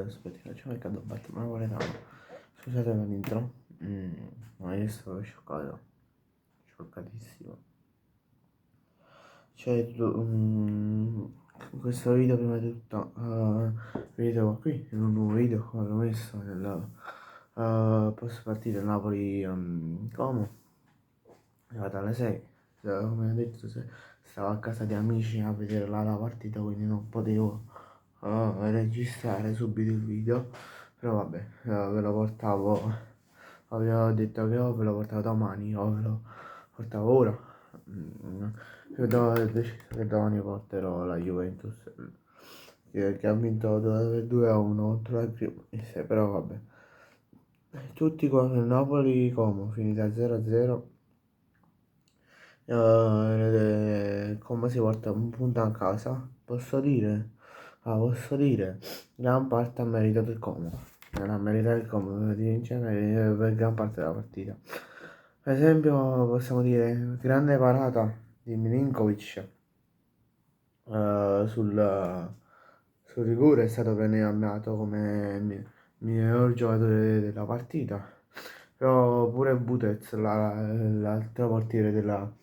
aspetti, facciamo il caso Batman Napoletano. Scusate per l'intro. Ma io sono scioccato. Scioccatissimo. Cioè, in questo video prima di tutto, vedete qua qui, in un nuovo video come l'ho messo nel post partita Napoli Como. È arrivata alle 6. Come ho detto, stavo a casa di amici a vedere la partita, quindi non potevo registrare subito il video. Però vabbè, ve lo portavo, avevo detto che o ve lo portavo domani o ve lo portavo ora. Ho deciso che domani porterò la Juventus, che ha vinto 2-1 contro la Cremonese, però vabbè. Tutti con il Napoli come finita 0-0. Come si porta un punto a casa? Posso dire? Posso dire, gran parte ha meritato il Como. Non ha meritato il Como di vincere per gran parte della partita. Per esempio, possiamo dire, grande parata di Milinkovic sul rigore, è stato premiato come miglior giocatore della partita. Però pure Butez, l'altro portiere del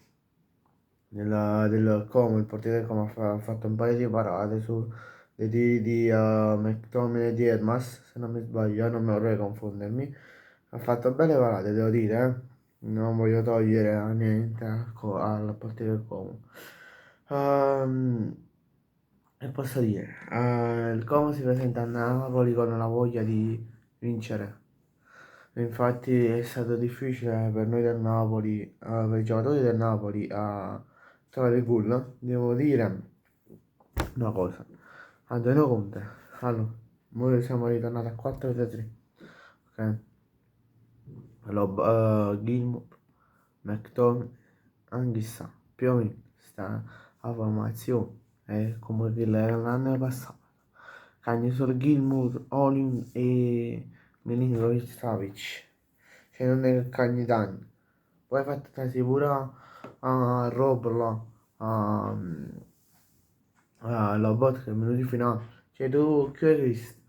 Como, il portiere del Como ha fatto un paio di parate su dei tiri di McTominay e di Edmas, se non mi sbaglio, non mi vorrei confondermi. Ha fatto belle parate, devo dire, eh. Non voglio togliere niente al portiere del Como. E posso dire, il Como si presenta a Napoli con la voglia di vincere. Infatti è stato difficile per noi del Napoli, per i giocatori del Napoli a trovare il gol. Devo dire una cosa, Antonio Conte, allora, noi siamo ritornati a 4-3, ok? Allora, Gilmour, McTominay, Anghissà, più o meno sta a formazione, è come che l'anno passato. Cagni solo Gilmour, Olin e Milinkovic Savic, cioè non è cagni danni. Poi fatto tasi pure a Robla, a, la botta ai minuti finali, cioè tu che hai visto?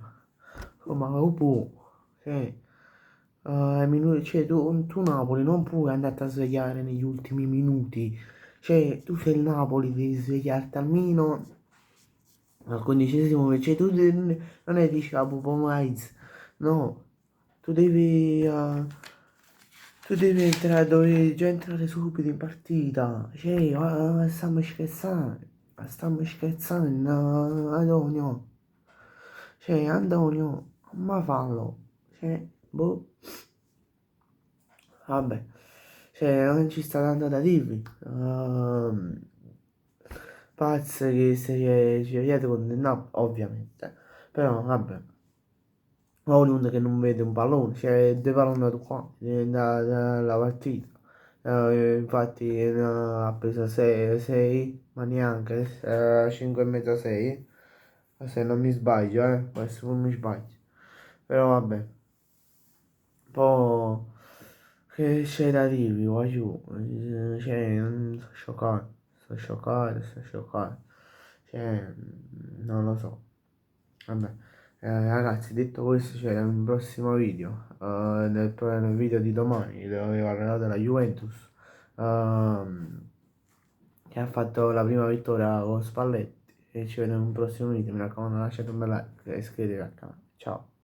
Ma lo può, cioè, cioè tu Napoli non puoi andare a svegliare negli ultimi minuti, cioè tu sei il Napoli, devi svegliarti almeno al 15esimo, cioè non è dici a Pupo Mais, no, tu devi, entrare, dovevi già entrare subito in partita, cioè stiamo scherzando, Antonio, cioè Antonio, ma fallo, cioè, boh. Vabbè, cioè non ci sta tanto da dirvi. Paz che si è vediato con il Napoli, ovviamente. Però vabbè. Haaland che non vede un pallone, cioè due palloni da qua, dalla partita. Infatti ha preso 6, ma neanche 5 e mezzo 6, se non mi sbaglio, questo non mi sbaglio. Però vabbè. Poi che c'è da dirvi, voglio, cioè, sto scioccato, sto scioccato, cioè, non lo so, vabbè, ragazzi, detto questo, c'è un prossimo video, nel video di domani, dove parlerò della Juventus, che ha fatto la prima vittoria con Spalletti, e ci vediamo in un prossimo video, mi raccomando, lasciate un bel like e iscrivetevi al canale, ciao.